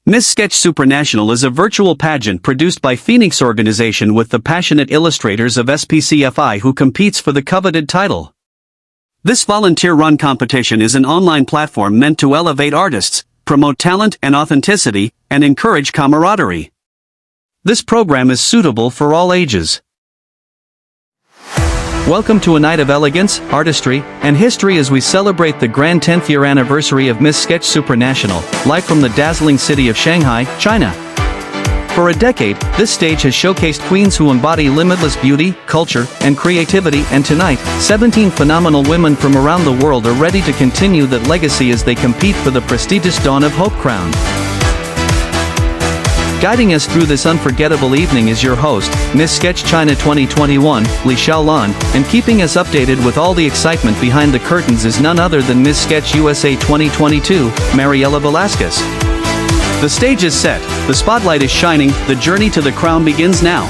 Miss Sketch Supranational is a virtual pageant produced by Phoenix organization with the passionate illustrators of SPCFI who competes for the coveted title. This volunteer-run competition is an online platform meant to elevate artists, promote talent and authenticity, and encourage camaraderie. This program is suitable for all ages. Welcome to a night of elegance, artistry, and history as we celebrate the grand 10th year anniversary of Miss Sketch Supranational, live from the dazzling city of Shanghai, China. For a decade, this stage has showcased queens who embody limitless beauty, culture, and creativity, and tonight, 17 phenomenal women from around the world are ready to continue that legacy as they compete for the prestigious Dawn of Hope crown. Guiding us through this unforgettable evening is your host, Miss Sketch China 2021, Leann, and keeping us updated with all the excitement behind the curtains is none other than Miss Sketch USA 2022, Mariela Velasquez. The stage is set, the spotlight is shining, the journey to the crown begins now.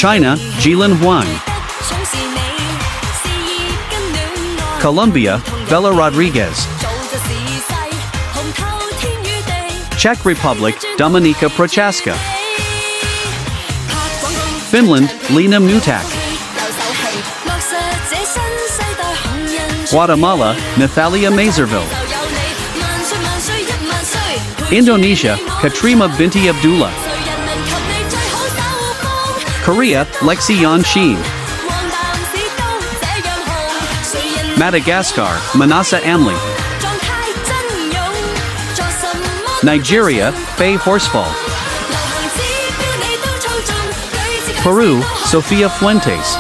China, Zilin Huang. Colombia, Bella Rodriguez. Czech Republic, Dominica Prochaska. Finland, Lena Mutak. Guatemala, Nathalia Mazerville. Indonesia, Katrima Binti Abdullah. Korea, Leann Gutobat. Madagascar, Manasa Amli. Nigeria, Faye Horsfall. Peru, Sofia Fuentes.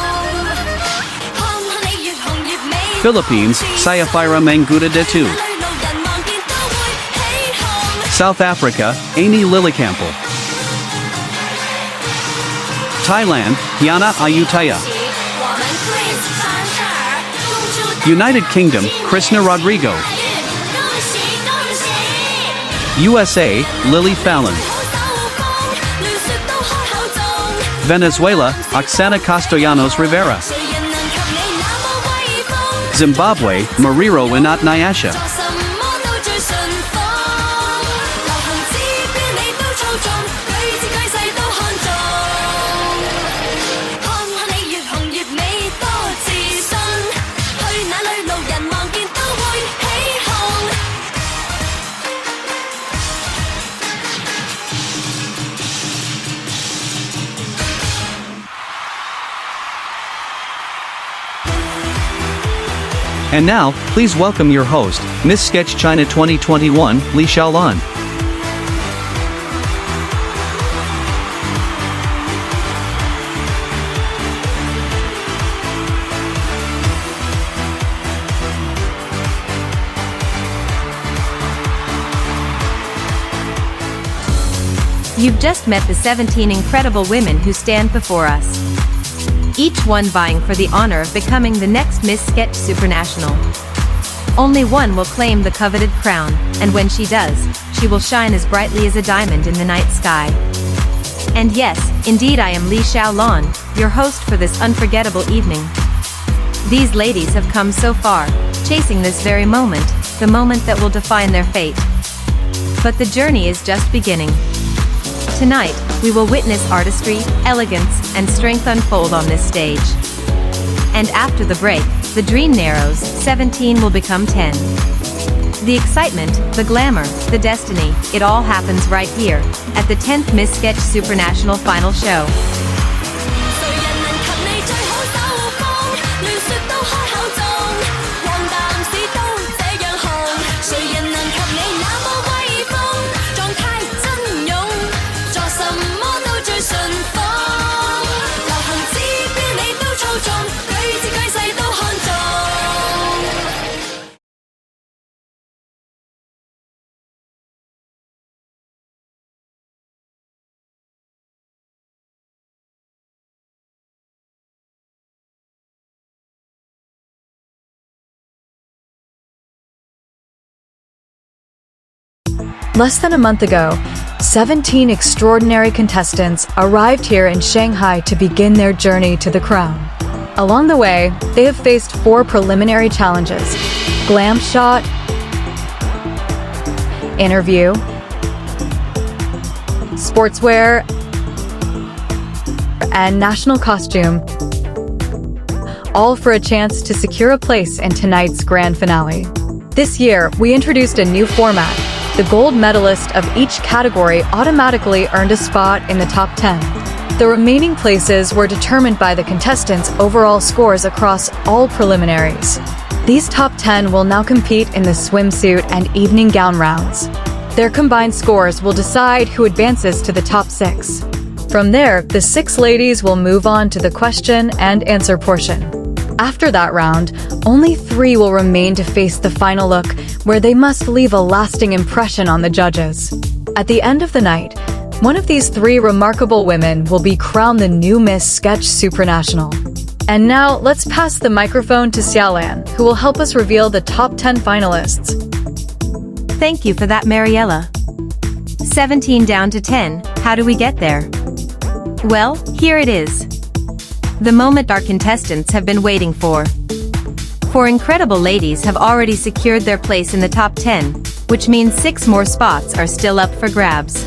Philippines, Sayafira Manguta-Detu. South Africa, Amy Lillicampbell. Thailand, Hyana Ayutthaya. United Kingdom, Krishna Rodrigo. USA, Lily Fallon. Venezuela, Oksana Castellanos Rrivera. Zimbabwe, Mariro Inat-Nyasha. And now, please welcome your host, Miss Sketch China 2021, Leann. You've just met the 17 incredible women who stand before us. Each one vying for the honor of becoming the next Miss Sketch Supranational. Only one will claim the coveted crown, and when she does, she will shine as brightly as a diamond in the night sky. And yes, indeed I am Leann, your host for this unforgettable evening. These ladies have come so far, chasing this very moment, the moment that will define their fate. But the journey is just beginning. Tonight, we will witness artistry, elegance, and strength unfold on this stage. And after the break, the dream narrows, 17 will become 10. The excitement, the glamour, the destiny, it all happens right here, at the 10th Miss Sketch Supranational final show. Less than a month ago, 17 extraordinary contestants arrived here in Shanghai to begin their journey to the crown. Along the way, they have faced 4 preliminary challenges: glam shot, interview, sportswear, and national costume, all for a chance to secure a place in tonight's grand finale. This year, we introduced a new format. The gold medalist of each category automatically earned a spot in the top 10. The remaining places were determined by the contestants' overall scores across all preliminaries. These top 10 will now compete in the swimsuit and evening gown rounds. Their combined scores will decide who advances to the top 6. From there, the 6 ladies will move on to the question and answer portion. After that round, only 3 will remain to face the final look, where they must leave a lasting impression on the judges. At the end of the night, one of these 3 remarkable women will be crowned the new Miss Sketch Supranational. And now, let's pass the microphone to Leann, who will help us reveal the top 10 finalists. Thank you for that, Mariella. 17 down to 10, how do we get there? Well, here it is. The moment our contestants have been waiting for. 4 incredible ladies have already secured their place in the top 10, which means 6 more spots are still up for grabs.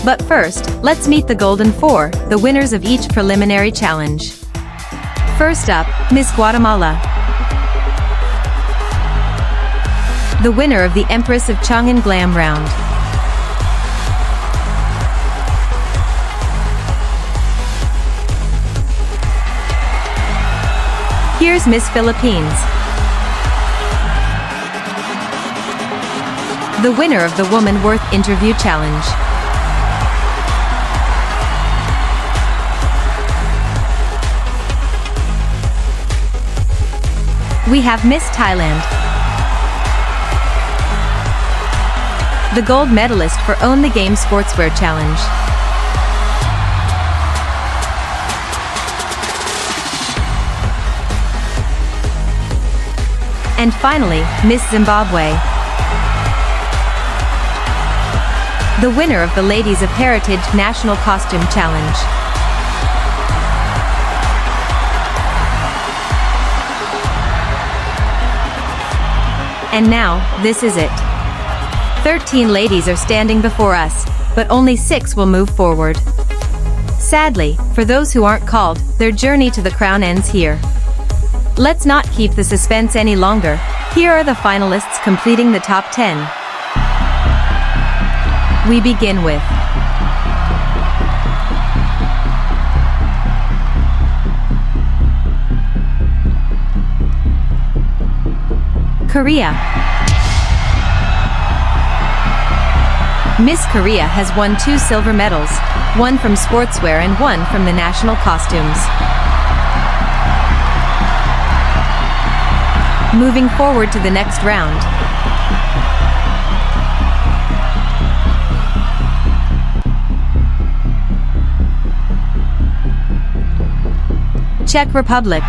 But first, let's meet the Golden 4, the winners of each preliminary challenge. First up, Miss Guatemala. The winner of the Empress of Chang'an Glam Round. Here's Miss Philippines. The winner of the Woman Worth Interview Challenge. We have Miss Thailand. The gold medalist for Own the Game Sportswear Challenge. And finally, Miss Zimbabwe. The winner of the Ladies of Heritage National Costume Challenge. And now, this is it. 13 ladies are standing before us, but only 6 will move forward. Sadly, for those who aren't called, their journey to the crown ends here. Let's not keep the suspense any longer. Here are the finalists completing the top 10. We begin with Korea. Miss Korea has won 2 silver medals, 1 from sportswear and 1 from the national costumes. Moving forward to the next round. Czech Republic.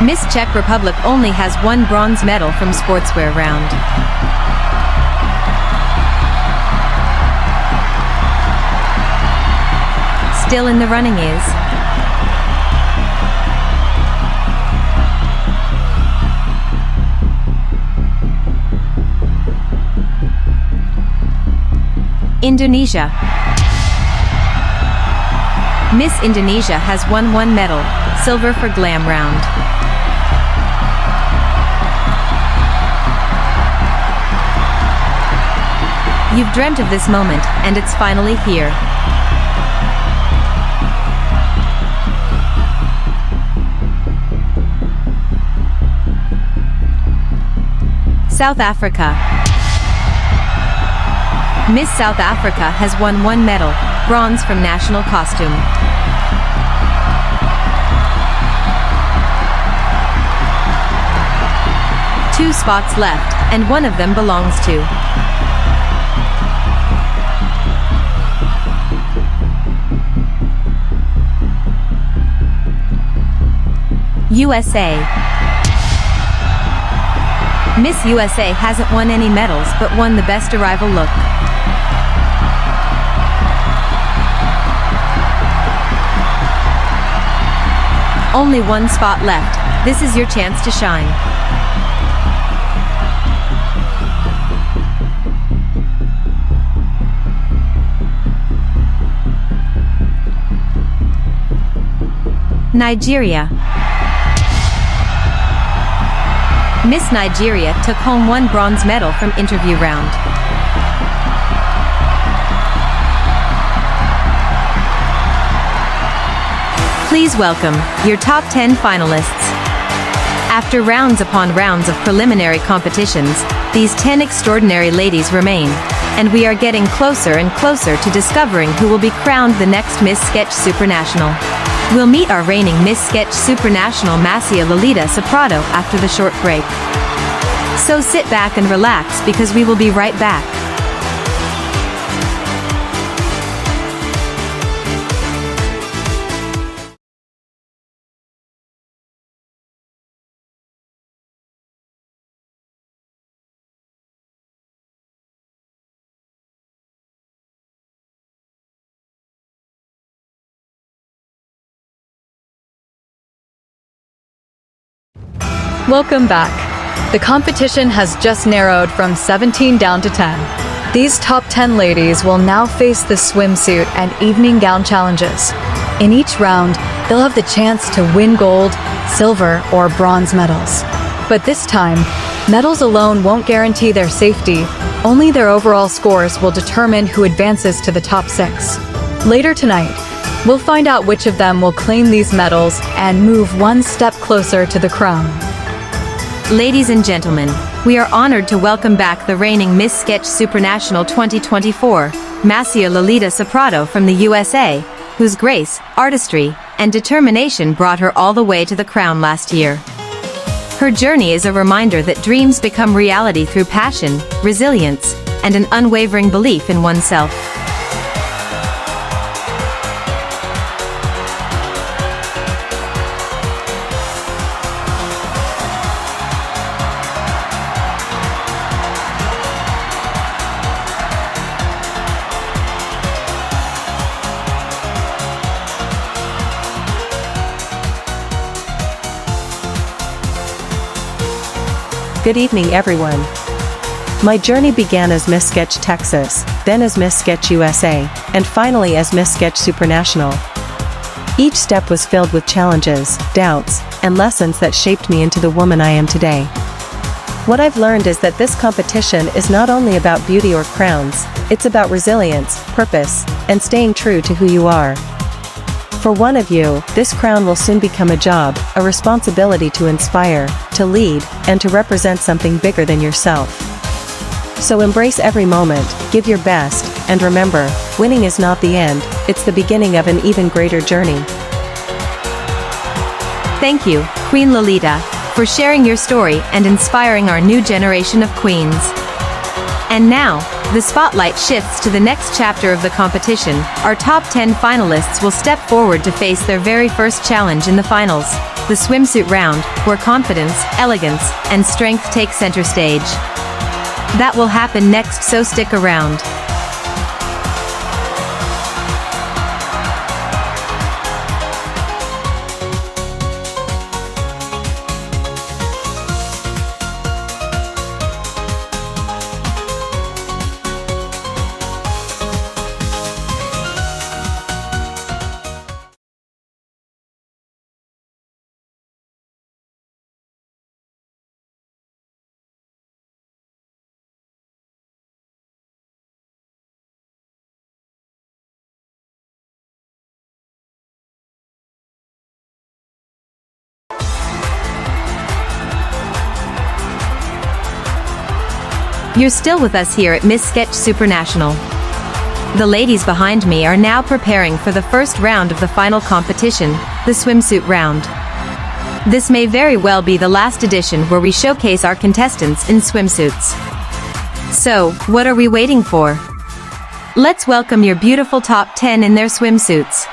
Miss Czech Republic only has 1 bronze medal from sportswear round. Still in the running is Indonesia. Miss Indonesia has won 1 medal, silver for glam round. You've dreamt of this moment, and it's finally here. South Africa. Miss South Africa has won 1 medal, bronze from national costume. Two spots left, and one of them belongs to USA. Miss USA hasn't won any medals but won the best arrival look. Only one spot left. This is your chance to shine. Nigeria. Miss Nigeria took home one bronze medal from interview round. Please welcome your top 10 finalists. After rounds upon rounds of preliminary competitions, these 10 extraordinary ladies remain, and we are getting closer and closer to discovering who will be crowned the next Miss Sketch Supranational. We'll meet our reigning Miss Sketch Supranational Kylee Seprado after the short break. So sit back and relax because we will be right back. Welcome back. The competition has just narrowed from 17 down to 10. These top 10 ladies will now face the swimsuit and evening gown challenges. In each round, they'll have the chance to win gold, silver, or bronze medals. But this time, medals alone won't guarantee their safety. Only their overall scores will determine who advances to the top 6. Later tonight, we'll find out which of them will claim these medals and move one step closer to the crown. Ladies and gentlemen, we are honored to welcome back the reigning Miss Sketch Supranational 2024, Kylee Seprado from the USA, whose grace, artistry, and determination brought her all the way to the crown last year. Her journey is a reminder that dreams become reality through passion, resilience, and an unwavering belief in oneself. Good evening everyone. My journey began as Miss Sketch Texas, then as Miss Sketch USA, and finally as Miss Sketch Supranational. Each step was filled with challenges, doubts, and lessons that shaped me into the woman I am today. What I've learned is that this competition is not only about beauty or crowns, it's about resilience, purpose, and staying true to who you are. For one of you, this crown will soon become a job, a responsibility to inspire, to lead, and to represent something bigger than yourself. So embrace every moment, give your best, and remember, winning is not the end, it's the beginning of an even greater journey. Thank you, Queen Lolita, for sharing your story and inspiring our new generation of queens. And now, the spotlight shifts to the next chapter of the competition. Our top 10 finalists will step forward to face their very first challenge in the finals, the swimsuit round, where confidence, elegance, and strength take center stage. That will happen next, so stick around. You're still with us here at Miss Sketch Supranational. The ladies behind me are now preparing for the first round of the final competition, the swimsuit round. This may very well be the last edition where we showcase our contestants in swimsuits. So, what are we waiting for? Let's welcome your beautiful top 10 in their swimsuits.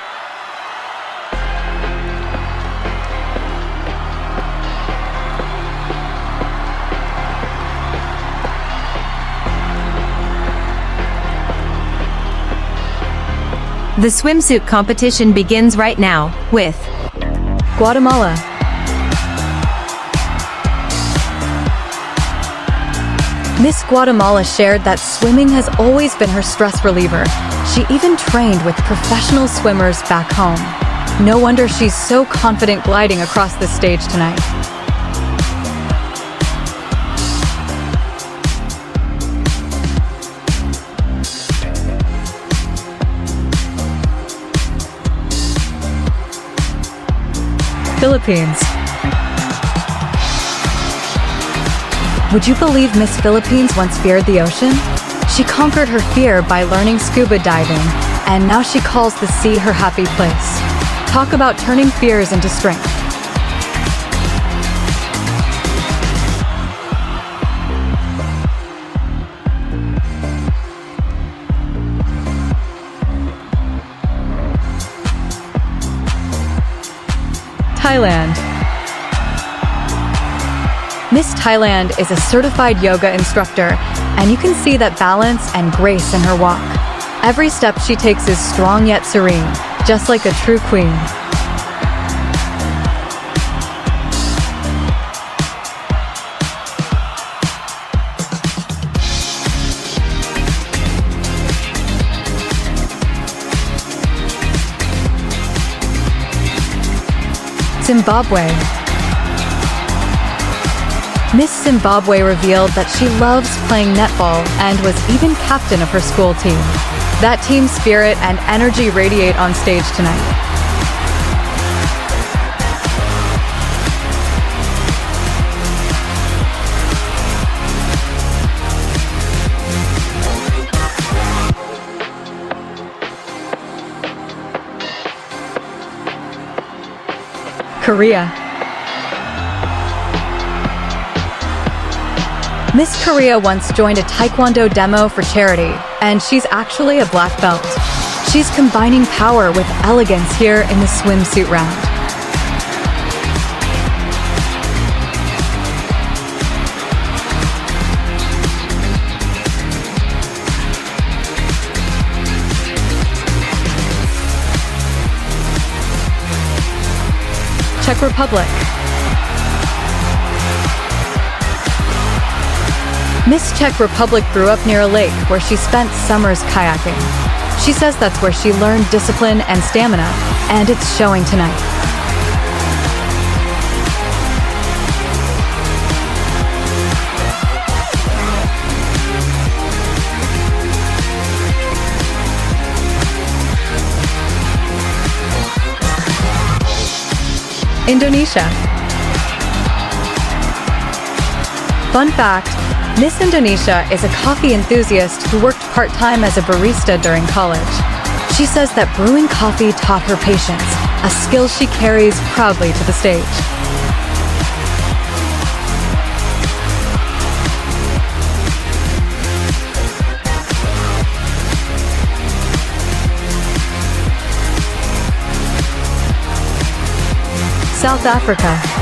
The swimsuit competition begins right now, with Guatemala. Miss Guatemala shared that swimming has always been her stress reliever. She even trained with professional swimmers back home. No wonder she's so confident gliding across the stage tonight. Philippines. Would you believe Miss Philippines once feared the ocean? She conquered her fear by learning scuba diving, and now she calls the sea her happy place. Talk about turning fears into strength. Thailand. Miss Thailand is a certified yoga instructor, and you can see that balance and grace in her walk. Every step she takes is strong yet serene, just like a true queen. Zimbabwe. Miss Zimbabwe revealed that she loves playing netball and was even captain of her school team. That team spirit and energy radiate on stage tonight. Korea. Miss Korea once joined a taekwondo demo for charity, and she's actually a black belt. She's combining power with elegance here in the swimsuit round. Czech Republic. Miss Czech Republic grew up near a lake where she spent summers kayaking. She says that's where she learned discipline and stamina, and it's showing tonight. Indonesia. Fun fact, Miss Indonesia is a coffee enthusiast who worked part-time as a barista during college. She says that brewing coffee taught her patience, a skill she carries proudly to the stage. South Africa.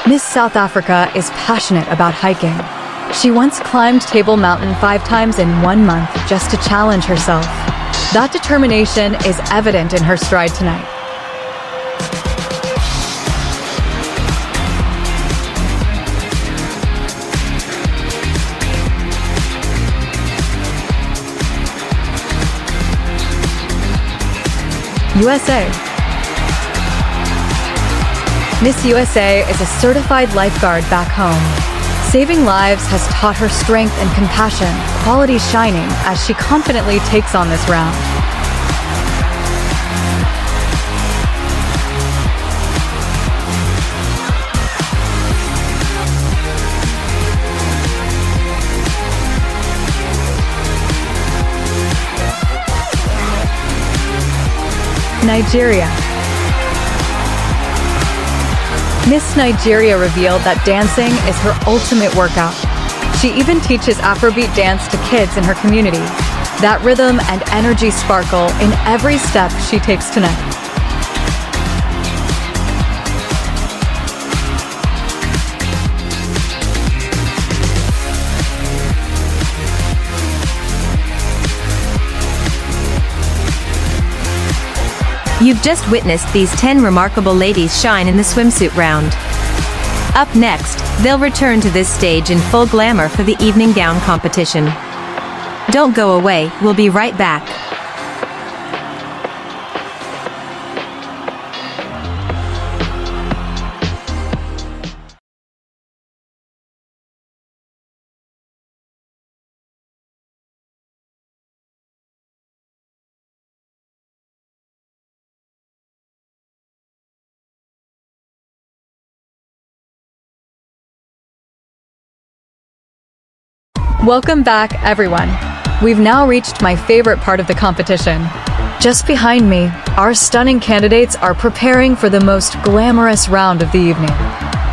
Miss South Africa is passionate about hiking. She once climbed Table Mountain 5 times in 1 month just to challenge herself. That determination is evident in her stride tonight. USA. Miss USA is a certified lifeguard back home. Saving lives has taught her strength and compassion, qualities shining as she confidently takes on this round. Nigeria. Miss Nigeria revealed that dancing is her ultimate workout. She even teaches Afrobeat dance to kids in her community. That rhythm and energy sparkle in every step she takes tonight. You've just witnessed these 10 remarkable ladies shine in the swimsuit round. Up next, they'll return to this stage in full glamour for the evening gown competition. Don't go away, we'll be right back. Welcome back, everyone. We've now reached my favorite part of the competition. Just behind me, our stunning candidates are preparing for the most glamorous round of the evening.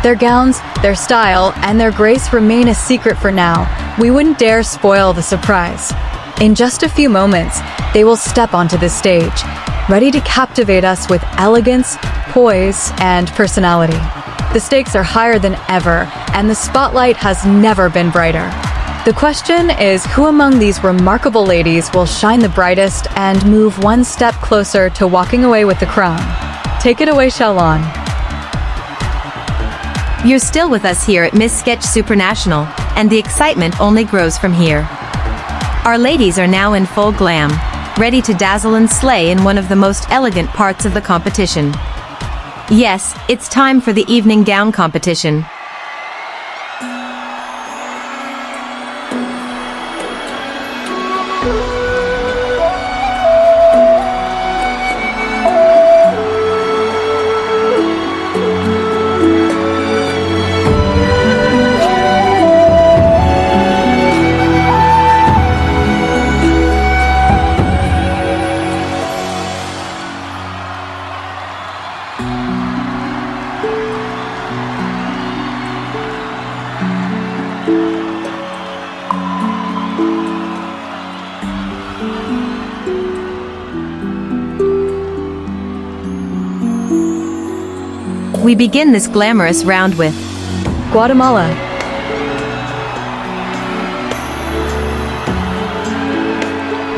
Their gowns, their style, and their grace remain a secret for now. We wouldn't dare spoil the surprise. In just a few moments, they will step onto the stage, ready to captivate us with elegance, poise, and personality. The stakes are higher than ever, and the spotlight has never been brighter. The question is, who among these remarkable ladies will shine the brightest and move one step closer to walking away with the crown? Take it away, Shalon. You're still with us here at Miss Sketch Supranational, and the excitement only grows from here. Our ladies are now in full glam, ready to dazzle and slay in one of the most elegant parts of the competition. Yes, it's time for the evening gown competition. We begin this glamorous round with Guatemala.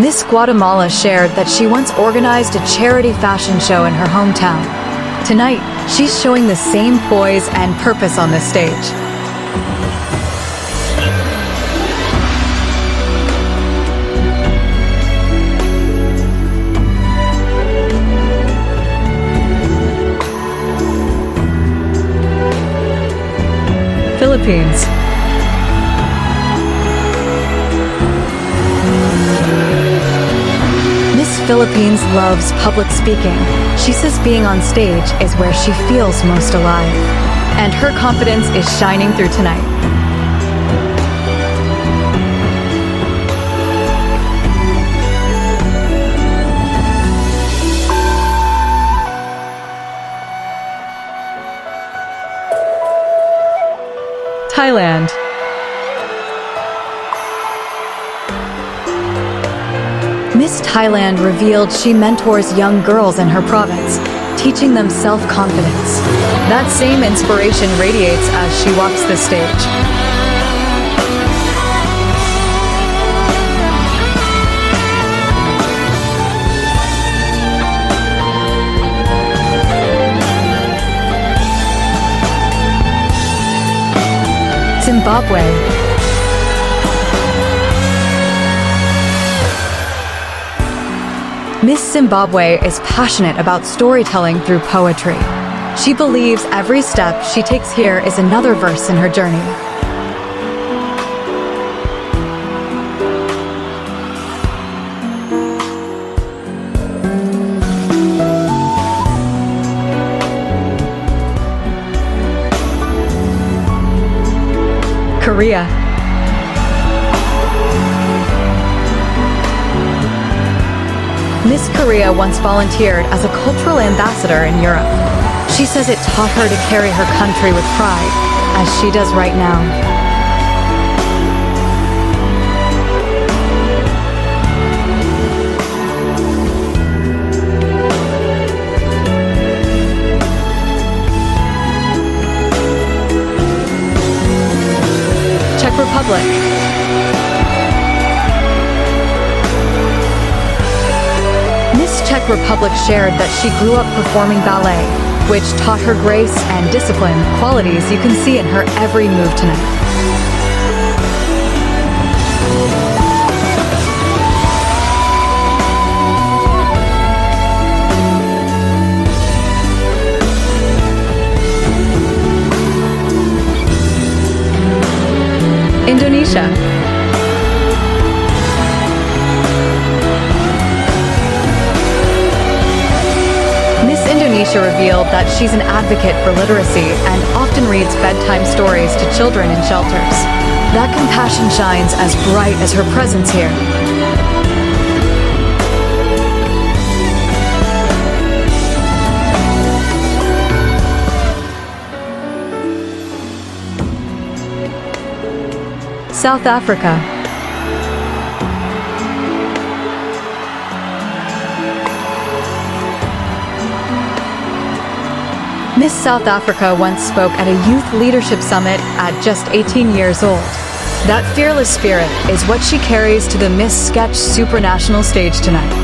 Miss Guatemala shared that she once organized a charity fashion show in her hometown. Tonight, she's showing the same poise and purpose on this stage. Philippines. Miss Philippines loves public speaking. She says being on stage is where she feels most alive. And her confidence is shining through tonight. Thailand. Miss Thailand revealed she mentors young girls in her province, teaching them self-confidence. That same inspiration radiates as she walks the stage. Zimbabwe. Miss Zimbabwe is passionate about storytelling through poetry. She believes every step she takes here is another verse in her journey. Korea. Miss Korea once volunteered as a cultural ambassador in Europe. She says it taught her to carry her country with pride, as she does right now. Czech Republic. Miss Czech Republic shared that she grew up performing ballet, which taught her grace and discipline, qualities you can see in her every move tonight. Indonesia. Miss Indonesia revealed that she's an advocate for literacy and often reads bedtime stories to children in shelters. That compassion shines as bright as her presence here. South Africa. Miss South Africa once spoke at a youth leadership summit at just 18 years old. That fearless spirit is what she carries to the Miss Sketch Supranational stage tonight.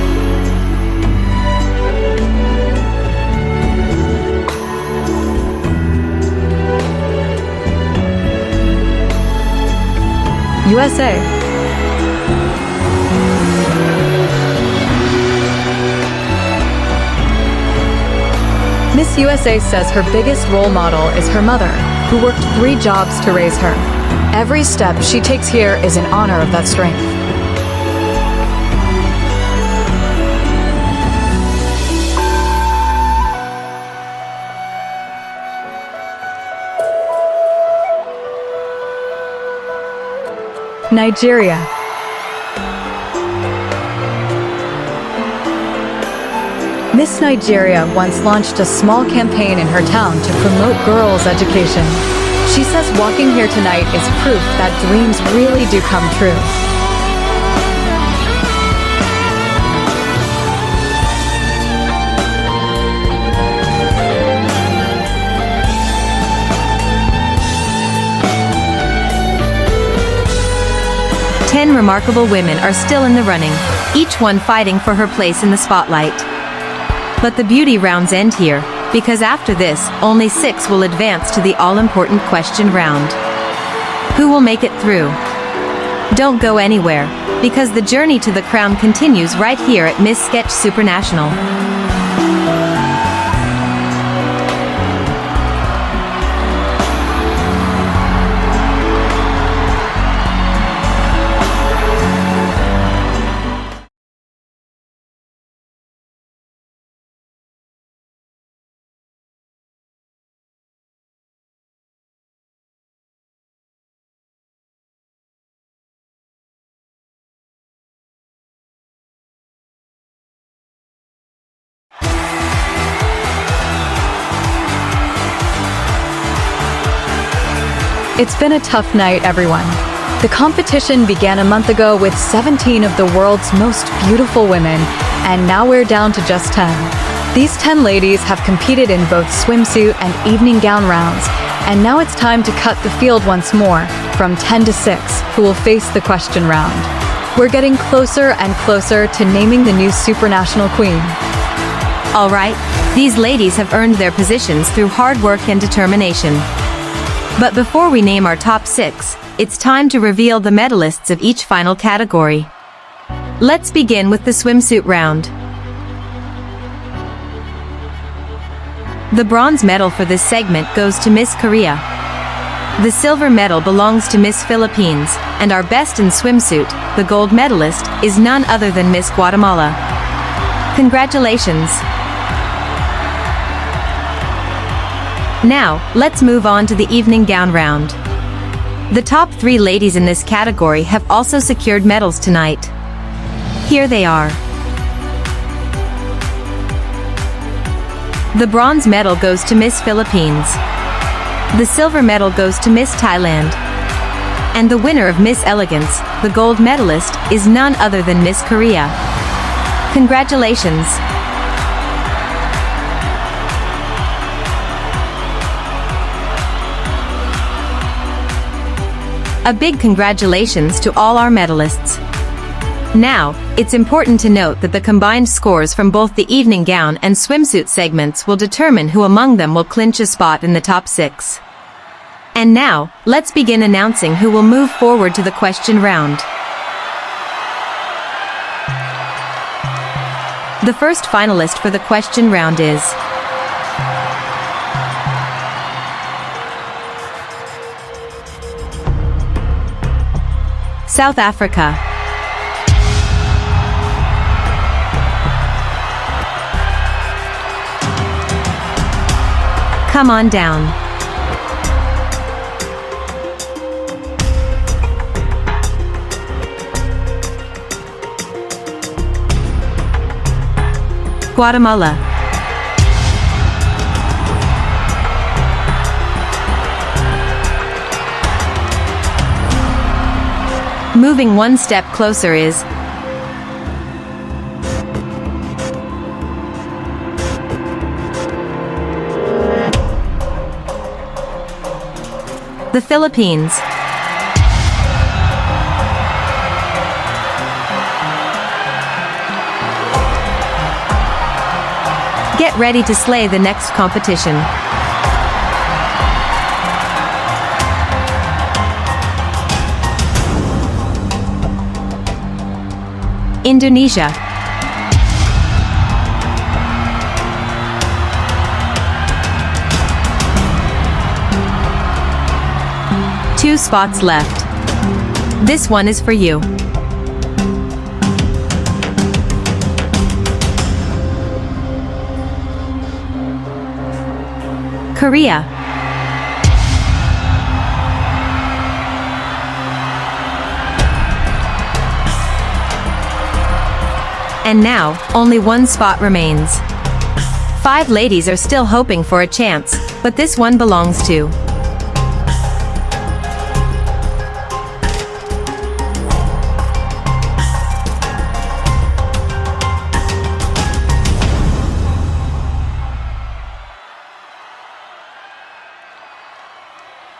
USA. Miss USA says her biggest role model is her mother, who worked 3 jobs to raise her. Every step she takes here is in honor of that strength. Nigeria. Miss Nigeria once launched a small campaign in her town to promote girls' education. She says walking here tonight is proof that dreams really do come true. Ten remarkable women are still in the running, each one fighting for her place in the spotlight. But the beauty rounds end here, because after this, only 6 will advance to the all-important question round. Who will make it through? Don't go anywhere, because the journey to the crown continues right here at Miss Sketch Supranational. It's been a tough night, everyone. The competition began a month ago with 17 of the world's most beautiful women, and now we're down to just 10. These 10 ladies have competed in both swimsuit and evening gown rounds, and now it's time to cut the field once more, from 10 to 6, who will face the question round. We're getting closer and closer to naming the new supranational queen. All right, these ladies have earned their positions through hard work and determination. But before we name our top 6, it's time to reveal the medalists of each final category. Let's begin with the swimsuit round. The bronze medal for this segment goes to Miss Korea. The silver medal belongs to Miss Philippines, and our best in swimsuit, the gold medalist, is none other than Miss Guatemala. Congratulations! Now, let's move on to the evening gown round. The top 3 ladies in this category have also secured medals tonight. Here they are. The bronze medal goes to Miss Philippines. The silver medal goes to Miss Thailand. And the winner of Miss Elegance, the gold medalist, is none other than Miss Korea. Congratulations! A big congratulations to all our medalists. Now, it's important to note that the combined scores from both the evening gown and swimsuit segments will determine who among them will clinch a spot in the top 6. And now, let's begin announcing who will move forward to the question round. The first finalist for the question round is South Africa. Come on down. Guatemala. Moving one step closer is the Philippines. Get ready to slay the next competition. Indonesia. Two spots left. This one is for you. Korea. And now, only one spot remains. 5 ladies are still hoping for a chance, but this one belongs to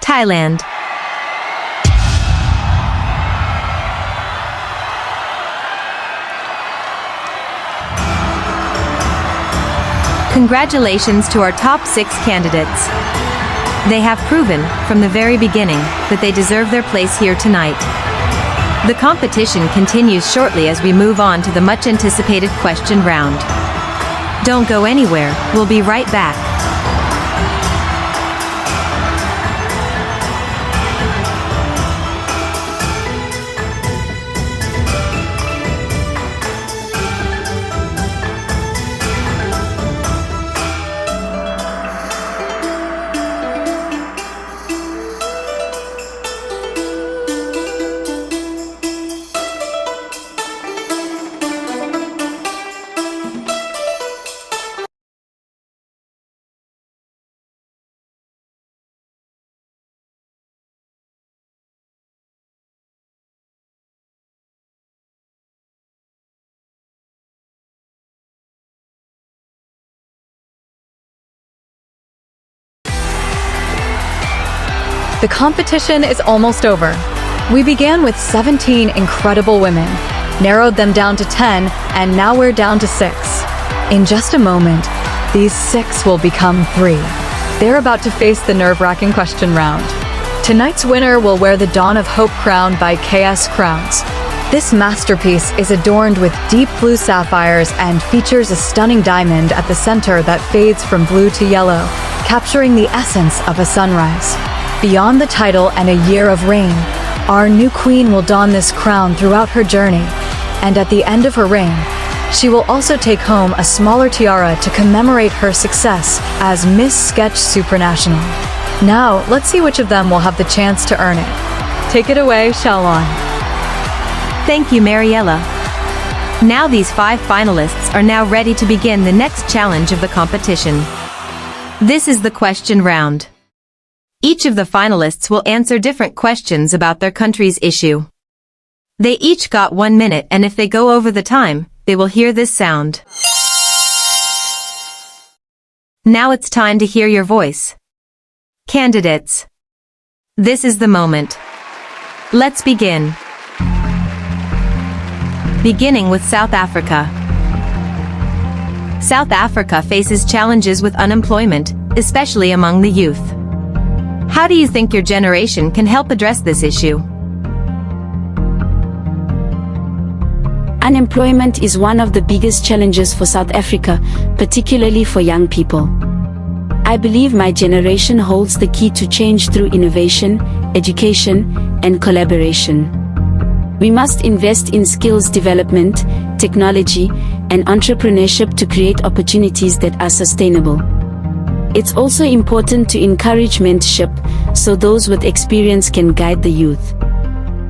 Thailand. Congratulations to our top 6 candidates. They have proven, from the very beginning, that they deserve their place here tonight. The competition continues shortly as we move on to the much-anticipated question round. Don't go anywhere, we'll be right back. The competition is almost over. We began with 17 incredible women, narrowed them down to 10, and now we're down to 6. In just a moment, these 6 will become 3. They're about to face the nerve-wracking question round. Tonight's winner will wear the Dawn of Hope crown by KS Crowns. This masterpiece is adorned with deep blue sapphires and features a stunning diamond at the center that fades from blue to yellow, capturing the essence of a sunrise. Beyond the title and a year of reign, our new queen will don this crown throughout her journey, and at the end of her reign, she will also take home a smaller tiara to commemorate her success as Miss Sketch Supranational. Now, let's see which of them will have the chance to earn it. Take it away, Xiaolon. Thank you, Mariella. Now these 5 finalists are now ready to begin the next challenge of the competition. This is the question round. Each of the finalists will answer different questions about their country's issue. They each got 1 minute, and if they go over the time, they will hear this sound. Now it's time to hear your voice. Candidates, this is the moment. Let's begin. beginning with South Africa. South Africa faces challenges with unemployment, especially among the youth. How do you think your generation can help address this issue? Unemployment is one of the biggest challenges for South Africa, particularly for young people. I believe my generation holds the key to change through innovation, education, and collaboration. We must invest in skills development, technology, and entrepreneurship to create opportunities that are sustainable. It's also important to encourage mentorship, so those with experience can guide the youth.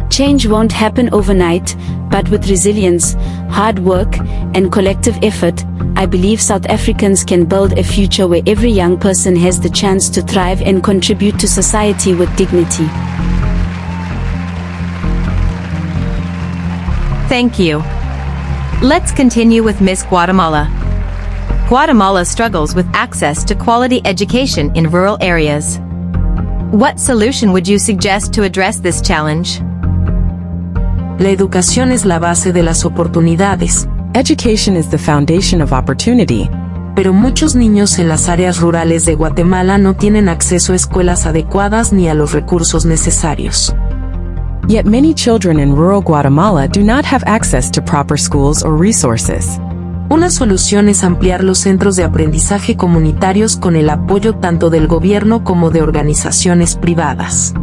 Change won't happen overnight, but with resilience, hard work, and collective effort, I believe South Africans can build a future where every young person has the chance to thrive and contribute to society with dignity. Thank you. Let's continue with Miss Guatemala. Guatemala struggles with access to quality education in rural areas. What solution would you suggest to address this challenge? La educación es la base de las oportunidades. Education is the foundation of opportunity. Pero muchos niños en las áreas rurales de Guatemala no tienen acceso a escuelas adecuadas ni a los recursos necesarios. Yet many children in rural Guatemala do not have access to proper schools or resources. Una solución es ampliar los centros de aprendizaje comunitarios con el apoyo tanto del gobierno como de organizaciones privadas.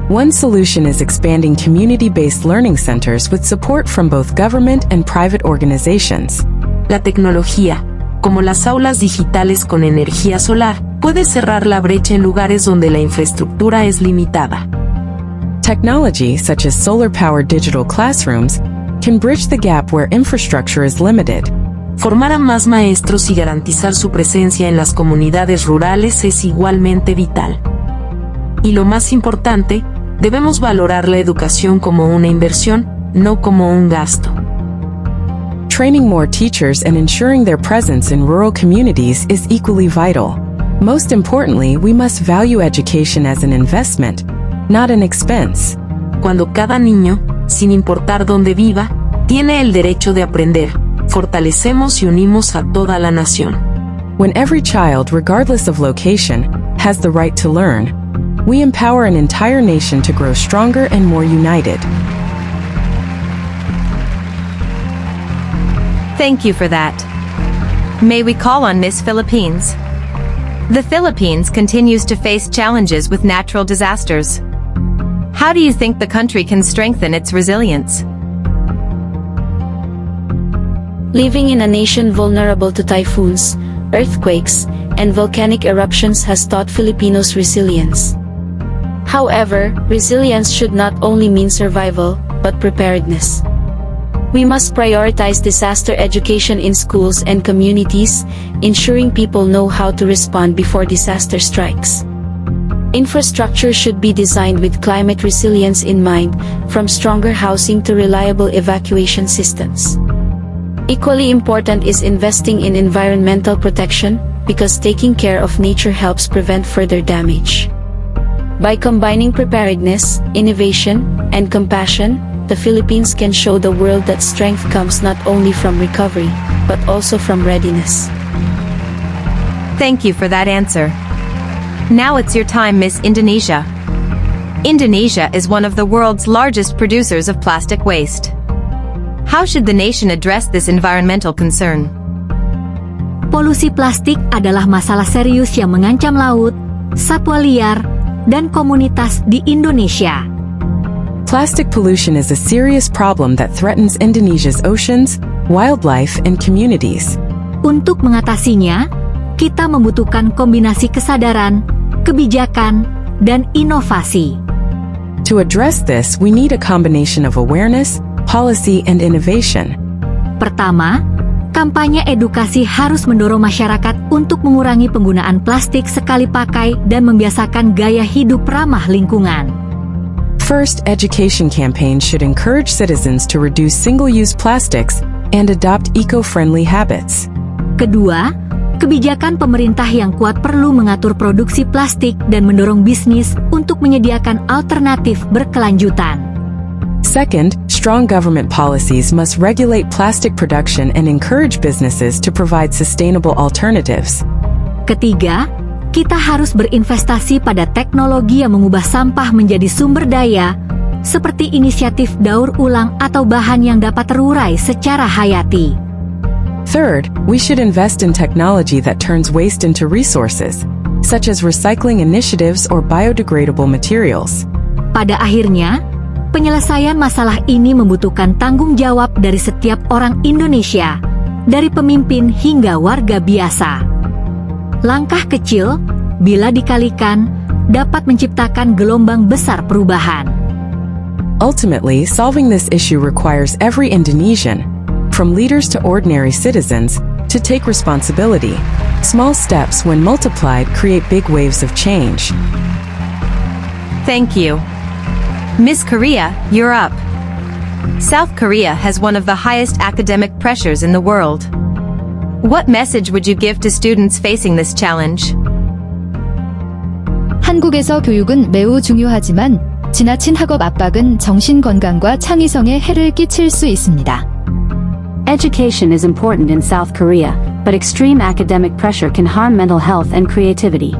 One solution is expanding community-based learning centers with support from both government and private organizations. La tecnología, como las aulas digitales con energía solar, puede cerrar la brecha en lugares donde la infraestructura es limitada. Technology, such as solar-powered digital classrooms, can bridge the gap where infrastructure is limited. Formar a más maestros y garantizar su presencia en las comunidades rurales es igualmente vital. Y lo más importante, debemos valorar la educación como una inversión, no como un gasto. Training more teachers and ensuring their presence in rural communities is equally vital. Most importantly, we must value education as an investment, not an expense. Cuando cada niño, sin importar dónde viva, tiene el derecho de aprender, fortalecemos y unimos a toda la nación. When every child, regardless of location, has the right to learn, we empower an entire nation to grow stronger and more united. Thank you for that. May we call on Miss Philippines? The Philippines continues to face challenges with natural disasters. How do you think the country can strengthen its resilience? Living in a nation vulnerable to typhoons, earthquakes, and volcanic eruptions has taught Filipinos resilience. However, resilience should not only mean survival, but preparedness. We must prioritize disaster education in schools and communities, ensuring people know how to respond before disaster strikes. Infrastructure should be designed with climate resilience in mind, from stronger housing to reliable evacuation systems. Equally important is investing in environmental protection, because taking care of nature helps prevent further damage. By combining preparedness, innovation, and compassion, the Philippines can show the world that strength comes not only from recovery, but also from readiness. Thank you for that answer. Now it's your time, Miss Indonesia. Indonesia is one of the world's largest producers of plastic waste. How should the nation address this environmental concern? Polusi plastik adalah masalah serius yang mengancam laut, satwa liar, dan komunitas di Indonesia. Plastic pollution is a serious problem that threatens Indonesia's oceans, wildlife, and communities. Untuk mengatasinya, kita membutuhkan kombinasi kesadaran, kebijakan, dan inovasi. To address this, we need a combination of awareness, policy, and innovation. Pertama, kampanye edukasi harus mendorong masyarakat untuk mengurangi penggunaan plastik sekali pakai dan membiasakan gaya hidup ramah lingkungan. First, education campaigns should encourage citizens to reduce single-use plastics and adopt eco-friendly habits. Kedua, kebijakan pemerintah yang kuat perlu mengatur produksi plastik dan mendorong bisnis untuk menyediakan alternatif berkelanjutan. Second, strong government policies must regulate plastic production and encourage businesses to provide sustainable alternatives. Ketiga, kita harus berinvestasi pada teknologi yang mengubah sampah menjadi sumber daya, seperti inisiatif daur ulang atau bahan yang dapat terurai secara hayati. Third, we should invest in technology that turns waste into resources, such as recycling initiatives or biodegradable materials. Pada akhirnya, penyelesaian masalah ini membutuhkan tanggung jawab dari setiap orang Indonesia, dari pemimpin hingga warga biasa. Langkah kecil, bila dikalikan, dapat menciptakan gelombang besar perubahan. Ultimately, solving this issue requires every Indonesian, from leaders to ordinary citizens, to take responsibility. Small steps, when multiplied, create big waves of change. Thank you. Miss Korea, you're up. South Korea has one of the highest academic pressures in the world. What message would you give to students facing this challenge? 한국에서 교육은 매우 중요하지만 지나친 학업 압박은 정신 건강과 창의성에 해를 끼칠 수 있습니다. Education is important in South Korea, but extreme academic pressure can harm mental health and creativity.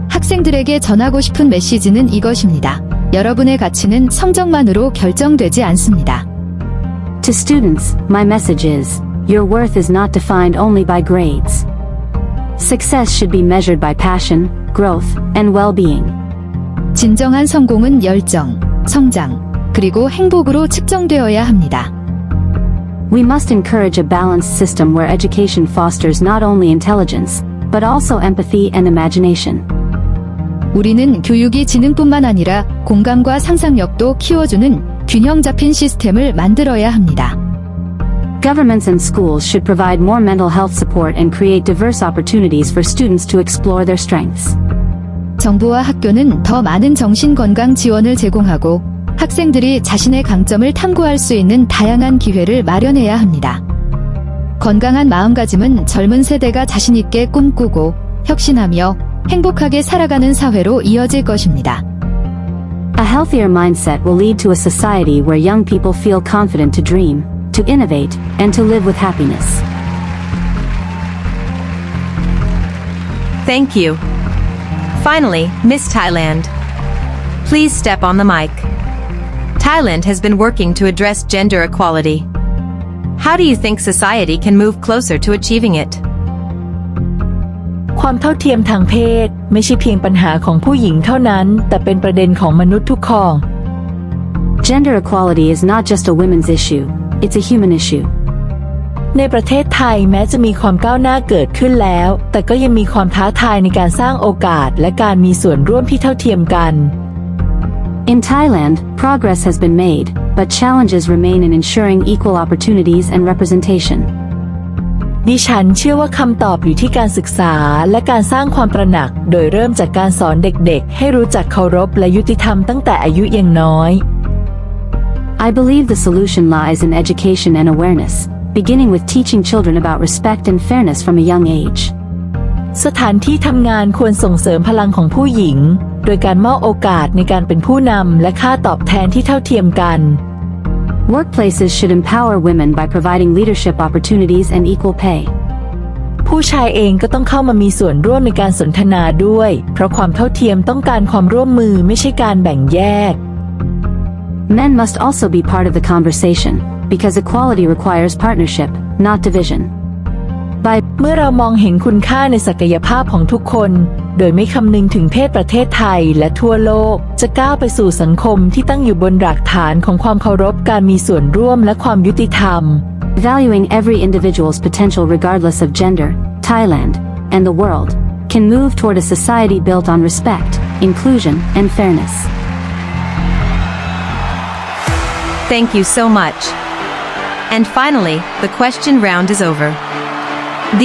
학생들에게 전하고 싶은 메시지는 이것입니다. 여러분의 가치는 성적만으로 결정되지 않습니다. To students, my message is, your worth is not defined only by grades. Success should be measured by passion, growth, and well-being. 진정한 성공은 열정, 성장, 그리고 행복으로 측정되어야 합니다. We must encourage a balanced system where education fosters not only intelligence, but also empathy and imagination. 우리는 교육이 지능뿐만 아니라 공감과 상상력도 키워주는 균형 잡힌 시스템을 만들어야 합니다. Governments and schools should provide more mental health support and create diverse opportunities for students to explore their strengths. 정부와 학교는 더 많은 정신건강 지원을 제공하고 학생들이 자신의 강점을 탐구할 수 있는 다양한 기회를 마련해야 합니다. 건강한 마음가짐은 젊은 세대가 자신있게 꿈꾸고 혁신하며 행복하게 살아가는 사회로 이어질 것입니다. A healthier mindset will lead to a society where young people feel confident to dream, to innovate, and to live with happiness. Thank you. Finally, Miss Thailand. Please step on the mic. Thailand has been working to address gender equality. How do you think society can move closer to achieving it? ความเท่าเทียมทางเพศไม่ใช่เพียงปัญหาของผู้หญิงเท่านั้นแต่เป็นประเด็นของมนุษย์ทุกคน Gender equality is not just a women's issue, it's a human issue. ในประเทศไทยแม้จะมีความก้าวหน้าเกิดขึ้นแล้วแต่ก็ยังมีความท้าทายในการสร้างโอกาสและการมีส่วนร่วมที่เท่าเทียมกัน In Thailand, progress has been made, but challenges remain in ensuring equal opportunities and representation. ดิฉันเชื่อว่าคำตอบอยู่ที่การศึกษาและการสร้างความตระหนักโดยเริ่มจากการสอนเด็กๆให้รู้จักเคารพและยุติธรรมตั้งแต่อายุยังน้อย I believe the solution lies in education and awareness, beginning with teaching children about respect and fairness from a young age. สถานที่ทำงานควรส่งเสริมพลังของผู้หญิงโดยการมอบโอกาสในการเป็นผู้นำและค่าตอบแทนที่เท่าเทียมกัน Workplaces should empower women by providing leadership opportunities and equal pay. ผู้ชายเองก็ต้องเข้ามามีส่วนร่วมในการสนทนาด้วยเพราะความเท่าเทียมต้องการความร่วมมือไม่ใช่การแบ่งแยก Men must also be part of the conversation, because equality requires partnership, not division. เมื่อเรามองเห็นคุณค่าในศักยภาพของทุกคนโดยไม่คำนึงถึงเพศประเทศไทยและทั่วโลกจะก้าวไปสู่สังคมที่ตั้งอยู่บนรากฐานของความเคารพการมีส่วนร่วมและความยุติธรรม Valuing every individual's potential regardless of gender, Thailand, and the world, can move toward a society built on respect, inclusion, and fairness. Thank you so much. And finally, the question round is over.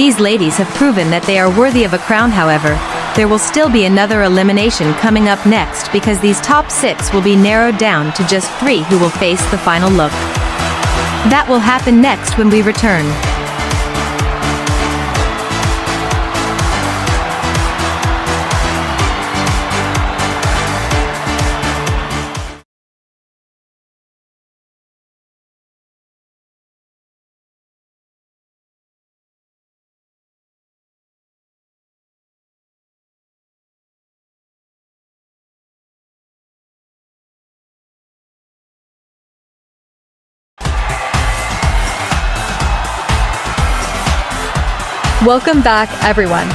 These ladies have proven that they are worthy of a crown. However, there will still be another elimination coming up next because these top 6 will be narrowed down to just 3 who will face the final look. That will happen next when we return. Welcome back, everyone.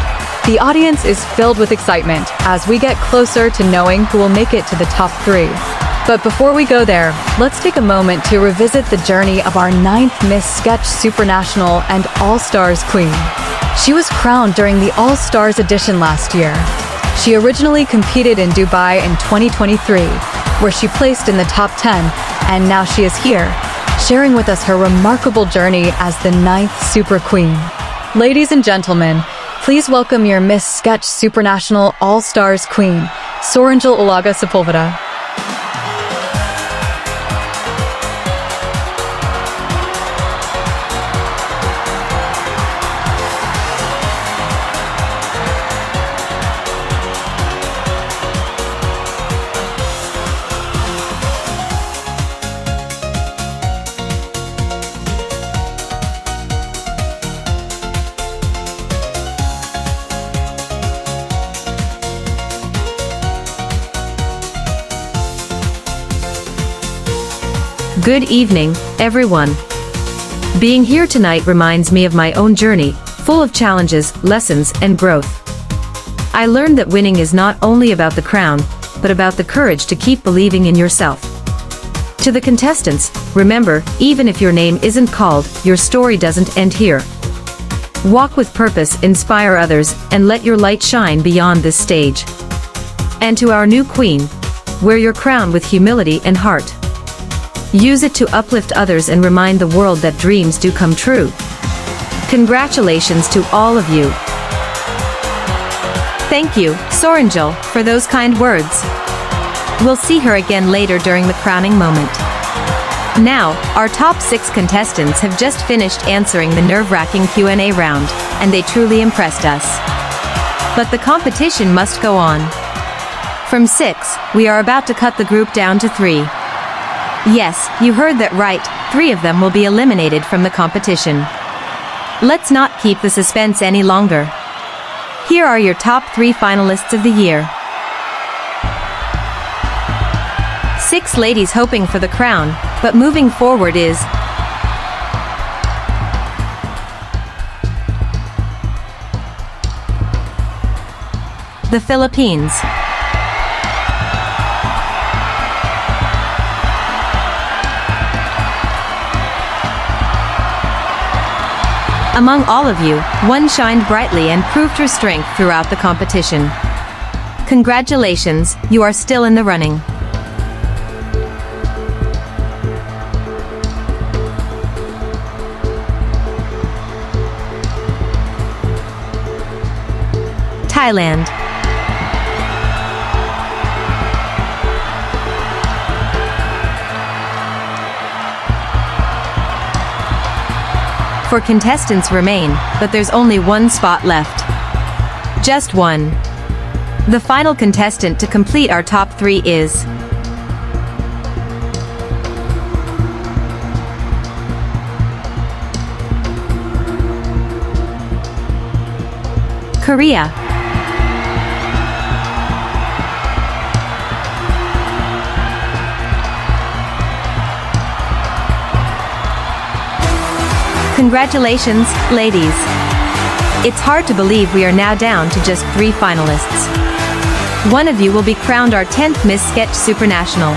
The audience is filled with excitement as we get closer to knowing who will make it to the top 3. But before we go there, let's take a moment to revisit the journey of our 9th Miss Sketch Supranational and All-Stars Queen. She was crowned during the All-Stars edition last year. She originally competed in Dubai in 2023, where she placed in the top 10, and now she is here, sharing with us her remarkable journey as the 9th Super Queen. Ladies and gentlemen, please welcome your Miss Sketch Supranational All-Stars Queen, Sorangel Ulaga Sepulveda. Good evening, everyone. Being here tonight reminds me of my own journey, full of challenges, lessons, and growth. I learned that winning is not only about the crown, but about the courage to keep believing in yourself. To the contestants, remember, even if your name isn't called, your story doesn't end here. Walk with purpose, inspire others, and let your light shine beyond this stage. And to our new queen, wear your crown with humility and heart. Use it to uplift others and remind the world that dreams do come true. Congratulations to all of you. Thank you, Sorangel, for those kind words. We'll see her again later during the crowning moment. Now, our top 6 contestants have just finished answering the nerve-wracking Q&A round, and they truly impressed us. But the competition must go on. From 6, we are about to cut the group down to 3. Yes, you heard that right, 3 of them will be eliminated from the competition. Let's not keep the suspense any longer. Here are your top 3 finalists of the year. 6 ladies hoping for the crown, but moving forward is the Philippines. Among all of you, one shined brightly and proved her strength throughout the competition. Congratulations, you are still in the running. Thailand. For contestants remain, but there's only one spot left. Just one. The final contestant to complete our top 3 is Korea. Congratulations, ladies. It's hard to believe we are now down to just 3 finalists. One of you will be crowned our 10th Miss Sketch Supranational.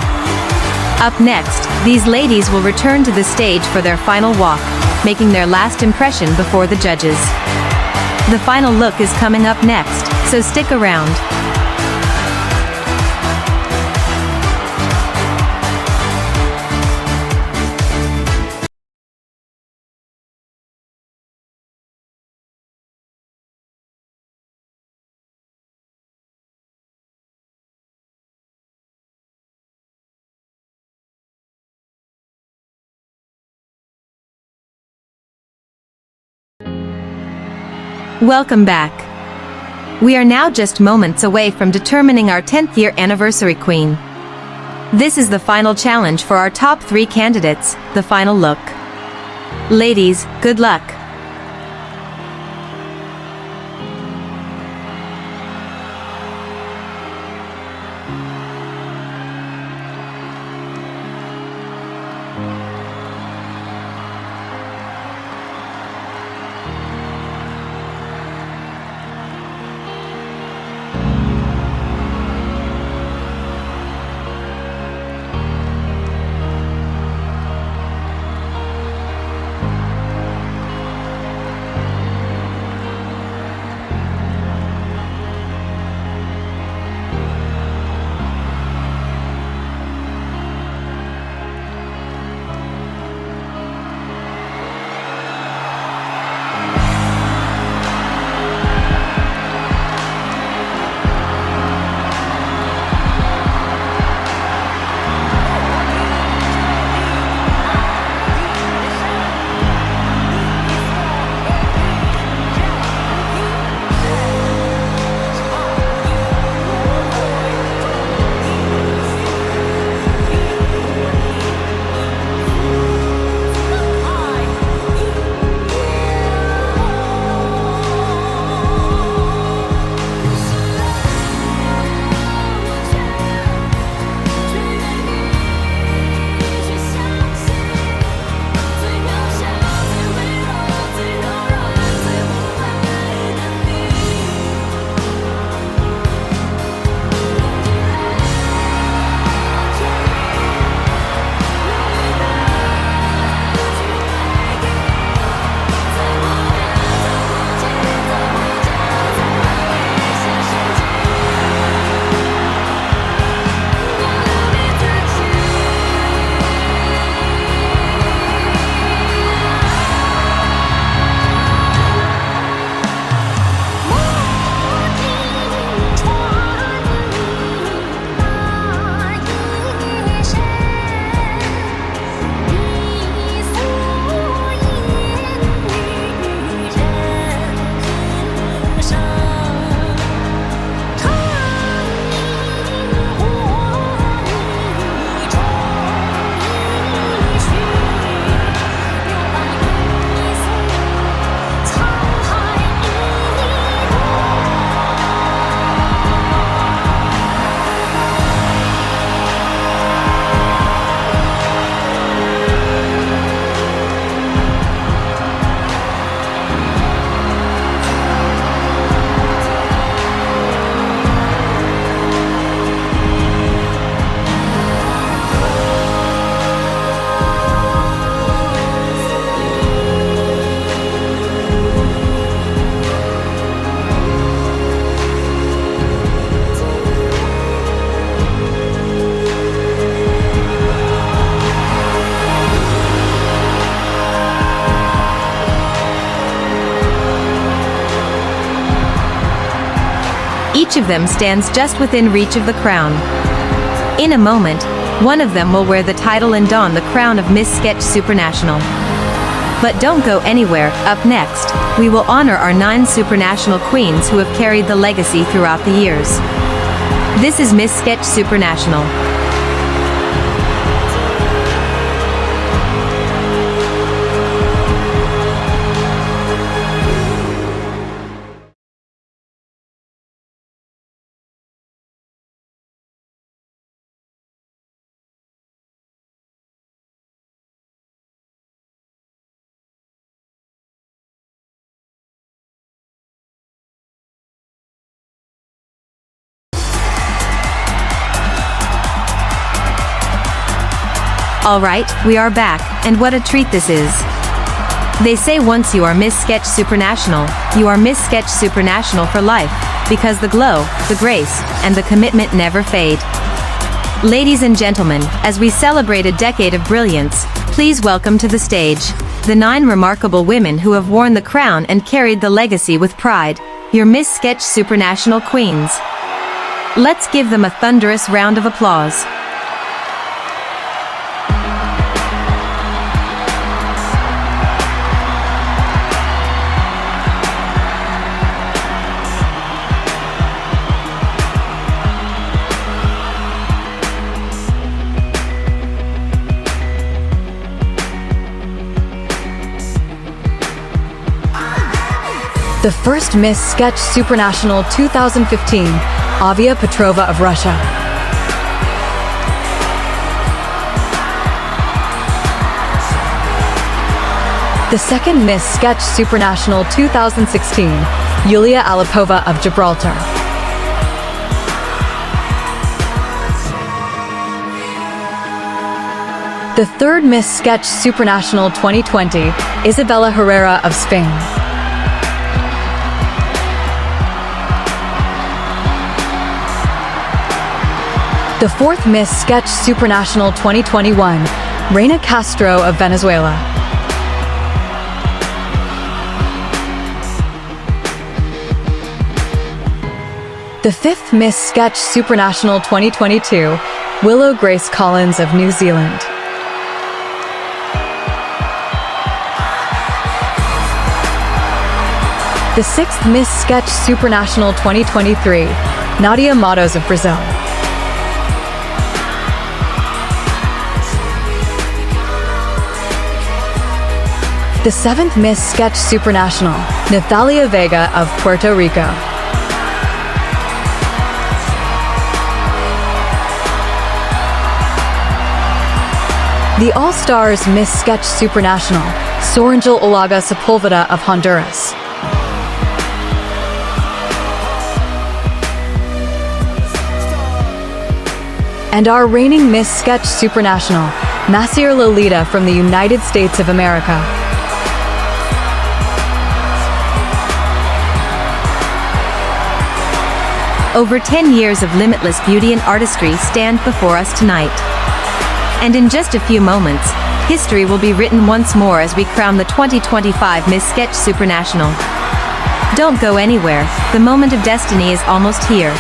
Up next, these ladies will return to the stage for their final walk, making their last impression before the judges. The final look is coming up next, so stick around. Welcome back. We are now just moments away from determining our 10th year anniversary queen. This is the final challenge for our top 3 candidates, the final look. Ladies, good luck. Each of them stands just within reach of the crown. In a moment, one of them will wear the title and don the crown of Miss Sketch Supranational. But don't go anywhere. Up next, we will honor our 9 supranational queens who have carried the legacy throughout the years. This is Miss Sketch Supranational. Alright, we are back, and what a treat this is. They say once you are Miss Sketch Supranational, you are Miss Sketch Supranational for life, because the glow, the grace, and the commitment never fade. Ladies and gentlemen, as we celebrate a decade of brilliance, please welcome to the stage the 9 remarkable women who have worn the crown and carried the legacy with pride, your Miss Sketch Supranational queens. Let's give them a thunderous round of applause. The first Miss Sketch Supranational 2015, Avia Petrova of Russia. The second Miss Sketch Supranational 2016, Yulia Alipova of Gibraltar. The third Miss Sketch Supranational 2020, Isabella Herrera of Spain. The fourth Miss Sketch Supranational 2021, Reina Castro of Venezuela. The fifth Miss Sketch Supranational 2022, Willow Grace Collins of New Zealand. The sixth Miss Sketch Supranational 2023, Nadia Matos of Brazil. The seventh Miss Sketch Supranational, Nathalia Vega of Puerto Rico. The All-Stars Miss Sketch Supranational, Sorangel Olaga Sepulveda of Honduras. And our reigning Miss Sketch Supranational, Macier Lolita from the United States of America. Over 10 years of limitless beauty and artistry stand before us tonight. And in just a few moments, history will be written once more as we crown the 2025 Miss Sketch Supranational. Don't go anywhere, the moment of destiny is almost here.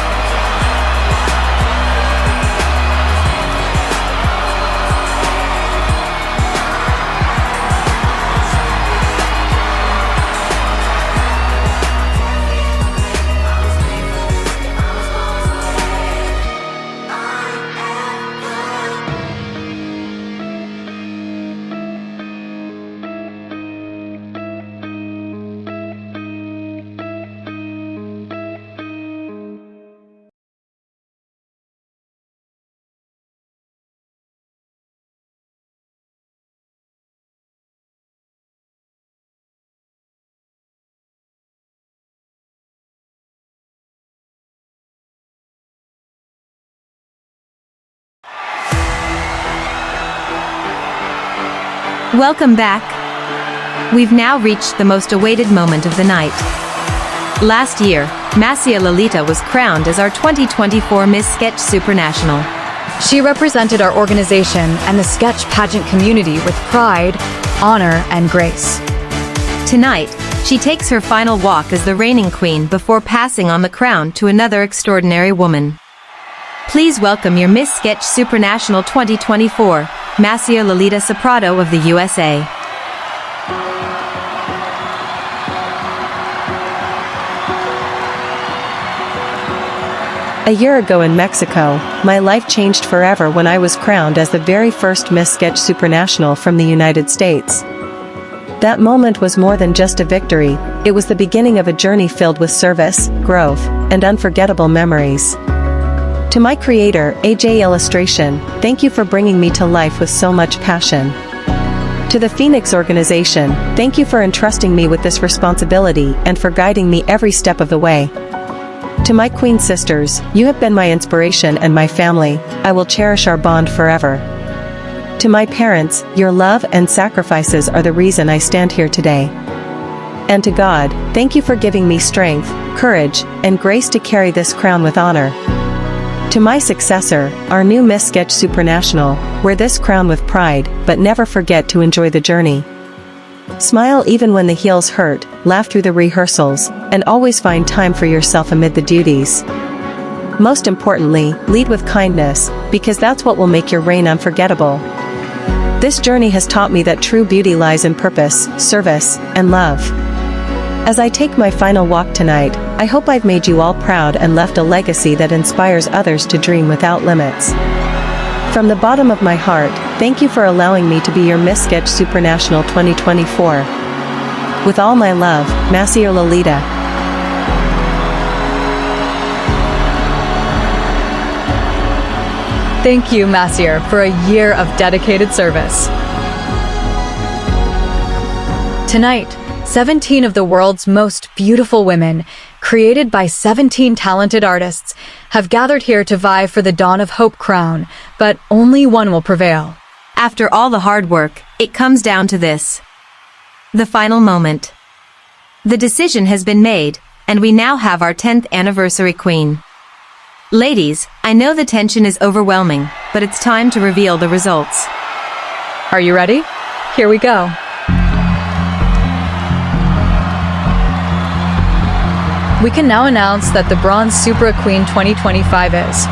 Welcome back. We've now reached the most awaited moment of the night. Last year, Macier Lolita was crowned as our 2024 Miss Sketch Supranational. She represented our organization and the sketch pageant community with pride, honor, and grace. Tonight, She takes her final walk as the reigning queen before passing on the crown to another extraordinary woman. Please welcome your Miss Sketch Supranational 2024, Kylee Seprado of the USA. A year ago in Mexico, my life changed forever when I was crowned as the very first Miss Sketch Supranational from the United States. That moment was more than just a victory, it was the beginning of a journey filled with service, growth, and unforgettable memories. To my creator, AJ Illustration, thank you for bringing me to life with so much passion. To the Phoenix organization, thank you for entrusting me with this responsibility and for guiding me every step of the way. To my Queen sisters, you have been my inspiration and my family, I will cherish our bond forever. To my parents, your love and sacrifices are the reason I stand here today. And to God, thank you for giving me strength, courage, and grace to carry this crown with honor. To my successor, our new Miss Sketch Supranational, wear this crown with pride, but never forget to enjoy the journey. Smile even when the heels hurt, laugh through the rehearsals, and always find time for yourself amid the duties. Most importantly, lead with kindness, because that's what will make your reign unforgettable. This journey has taught me that true beauty lies in purpose, service, and love. As I take my final walk tonight, I hope I've made you all proud and left a legacy that inspires others to dream without limits. From the bottom of my heart, thank you for allowing me to be your Miss Sketch Supranational 2024. With all my love, Kylee. Thank you, Masier, for a year of dedicated service. Tonight, 17 of the world's most beautiful women, created by 17 talented artists, have gathered here to vie for the Dawn of Hope crown, but only one will prevail. After all the hard work, it comes down to this. The final moment. The decision has been made, and we now have our 10th anniversary queen. Ladies, I know the tension is overwhelming, but it's time to reveal the results. Are you ready? Here we go. We can now announce that the Bronze Supra Queen 2025 is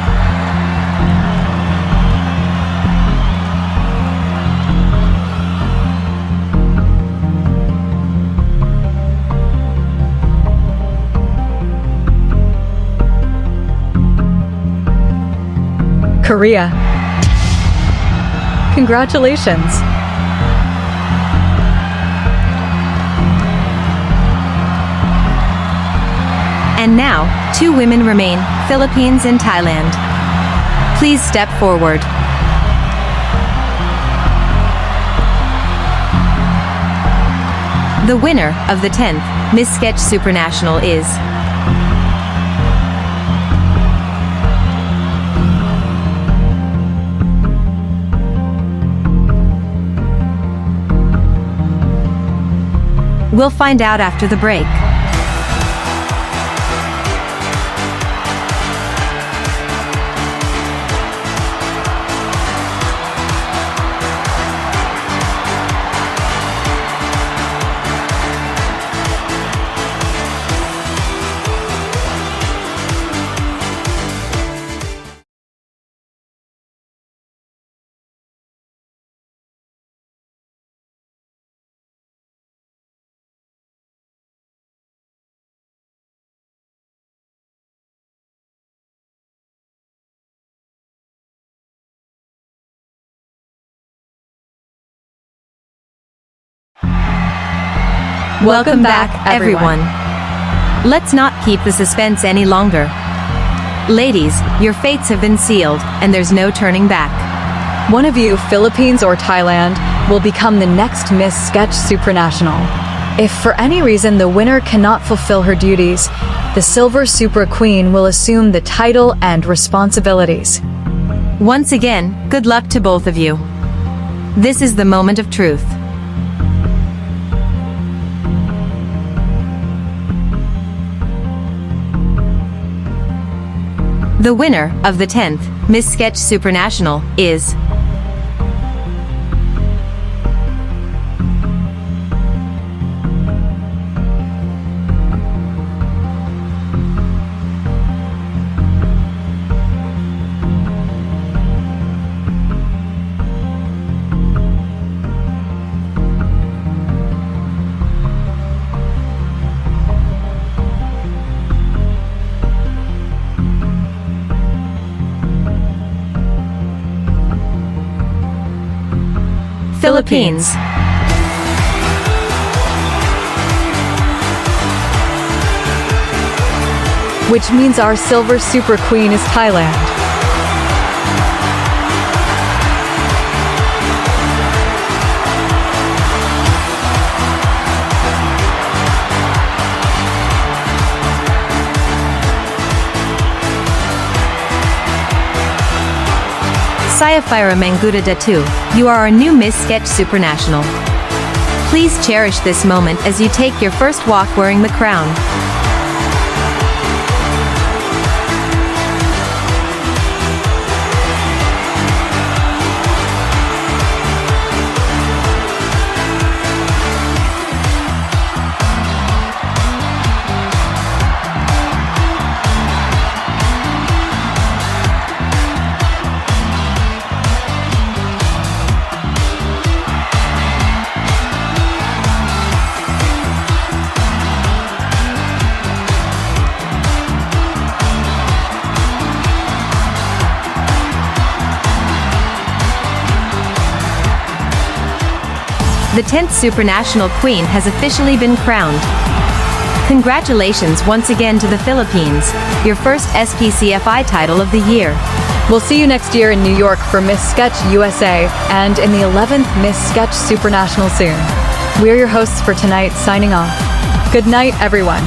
Korea. Congratulations. And now, 2 women remain, Philippines and Thailand. Please step forward. The winner of the 10th Miss Sketch Supranational is We'll find out after the break. Welcome back, everyone. Let's not keep the suspense any longer. Ladies, your fates have been sealed, and there's no turning back. One of you, Philippines or Thailand, will become the next Miss Sketch Supranational. If for any reason the winner cannot fulfill her duties, the Silver Supra Queen will assume the title and responsibilities. Once again, good luck to both of you. This is the moment of truth. The winner of the 10th Miss Sketch Supranational is Philippines. Which means our silver super queen is Thailand. Sayafira Mangguda Datu, you are our new Miss Sketch Supranational. Please cherish this moment as you take your first walk wearing the crown. The 10th Supranational Queen has officially been crowned. Congratulations once again to the Philippines, your first SPCFI title of the year. We'll see you next year in New York for Miss Sketch USA and in the 11th Miss Sketch Supranational soon. We're your hosts for tonight, signing off. Good night, everyone.